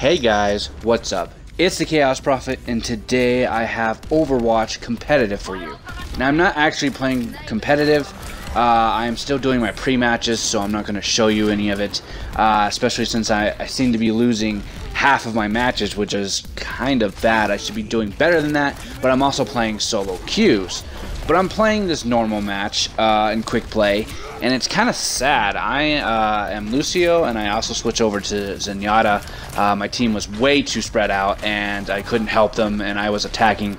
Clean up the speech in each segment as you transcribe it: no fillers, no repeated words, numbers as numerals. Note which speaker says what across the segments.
Speaker 1: Hey guys, what's up? It's the Chaos Prophet, and today I have Overwatch competitive for you. Now, I'm not actually playing competitive. I am still doing my pre-matches, so I'm not going to show you any of it, especially since I seem to be losing half of my matches, which is kind of bad. I should be doing better than that, but I'm also playing solo queues. But I'm playing this normal match in quick play, and it's kind of sad. I am Lucio, and I also switch over to Zenyatta. My team was way too spread out, and I couldn't help them, and I was attacking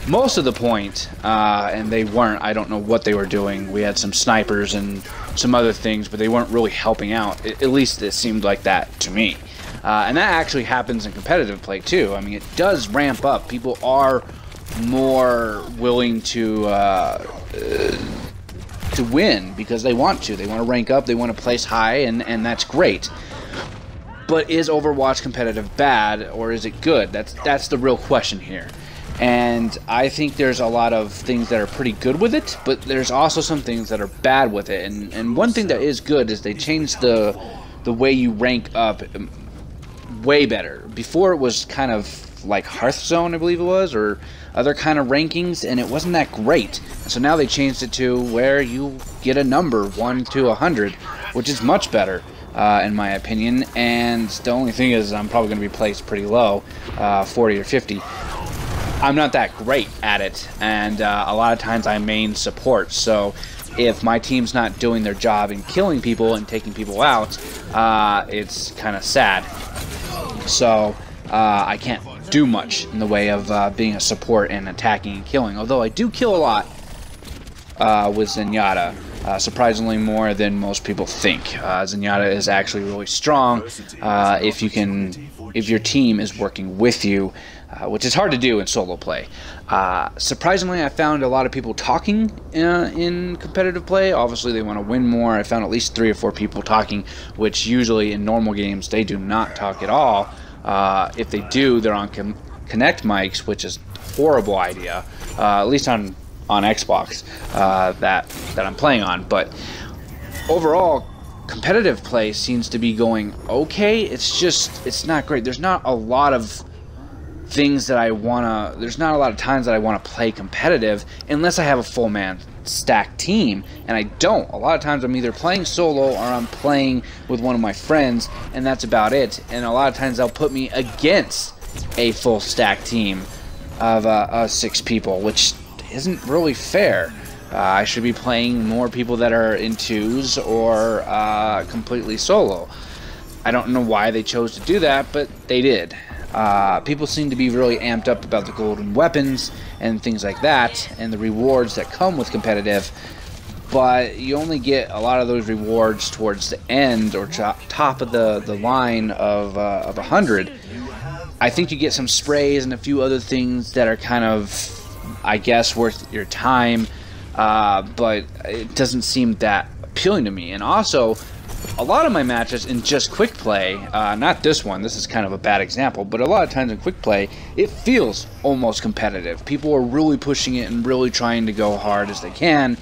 Speaker 1: most of the point, and they weren't. I don't know what they were doing. We had some snipers and some other things, but they weren't really helping out. At least it seemed like that to me. And that actually happens in competitive play too. I mean, it does ramp up. People are more willing to win because they want to. They want to rank up. They want to place high, and that's great. But is Overwatch competitive bad, or is it good? That's the real question here. And I think there's a lot of things that are pretty good with it, but there's also some things that are bad with it. And one thing that is good is they changed the way you rank up way better. Before it was kind of like Hearthstone, I believe it was, or other kind of rankings, and it wasn't that great. And so now they changed it to where you get a number 1 to 100, which is much better in my opinion. And the only thing is I'm probably going to be placed pretty low, 40 or 50. I'm not that great at it, and a lot of times I main support, so if my team's not doing their job in killing people and taking people out, it's kind of sad. So I can't do much in the way of being a support and attacking and killing, although I do kill a lot with Zenyatta. Surprisingly more than most people think. Zenyatta is actually really strong if your team is working with you, which is hard to do in solo play. Surprisingly, I found a lot of people talking in competitive play. Obviously, they want to win more. I found at least 3 or 4 people talking, which usually in normal games they do not talk at all. If they do, they're on Connect mics, which is a horrible idea. At least on Xbox that I'm playing on. But overall, competitive play seems to be going okay. It's not great. There's not a lot of things that there's not a lot of times that I want to play competitive unless I have a full man stacked team, and I don't. A lot of times I'm either playing solo or I'm playing with one of my friends, and that's about it. And a lot of times they'll put me against a full stack team of 6 people, which isn't really fair. I should be playing more people that are in 2s or completely solo. I don't know why they chose to do that, but they did. People seem to be really amped up about the golden weapons and things like that, and the rewards that come with competitive, but you only get a lot of those rewards towards the end or top of the line of 100. I think you get some sprays and a few other things that are kind of, I guess, worth your time, but it doesn't seem that appealing to me. And also, a lot of my matches in just quick play, not this one, this is kind of a bad example, but a lot of times in quick play, it feels almost competitive. People are really pushing it and really trying to go hard as they can.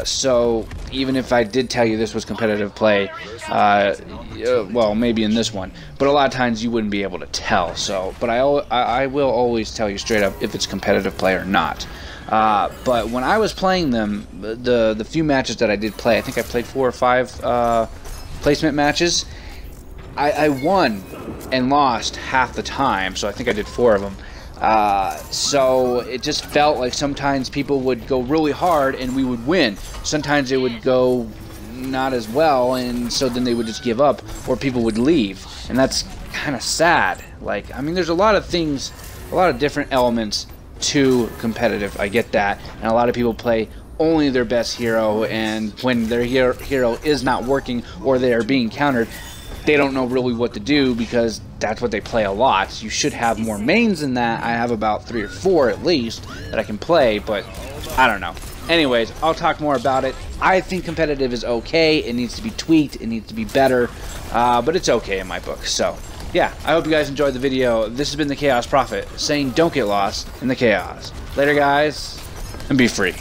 Speaker 1: So even if I did tell you this was competitive play, well, maybe in this one, but a lot of times you wouldn't be able to tell. So, but I will always tell you straight up if it's competitive play or not. But when I was playing them, the few matches that I did play, I think I played 4 or 5 placement matches. I won and lost half the time, so I think I did 4 of them. So it just felt like sometimes people would go really hard and we would win. Sometimes it would go not as well, and so then they would just give up, or people would leave, and that's kind of sad. Like, I mean, there's a lot of things, a lot of different elements to competitive, I get that, and a lot of people play only their best hero, and when their hero is not working or they are being countered, they don't know really what to do because that's what they play a lot. You should have more mains than that. I have about 3 or 4 at least that I can play, but I don't know. Anyways, I'll talk more about it. I think competitive is okay. It needs to be tweaked. It needs to be better, but it's okay in my book. So yeah, I hope you guys enjoyed the video. This has been the Chaos Prophet saying don't get lost in the chaos. Later, guys, and be free.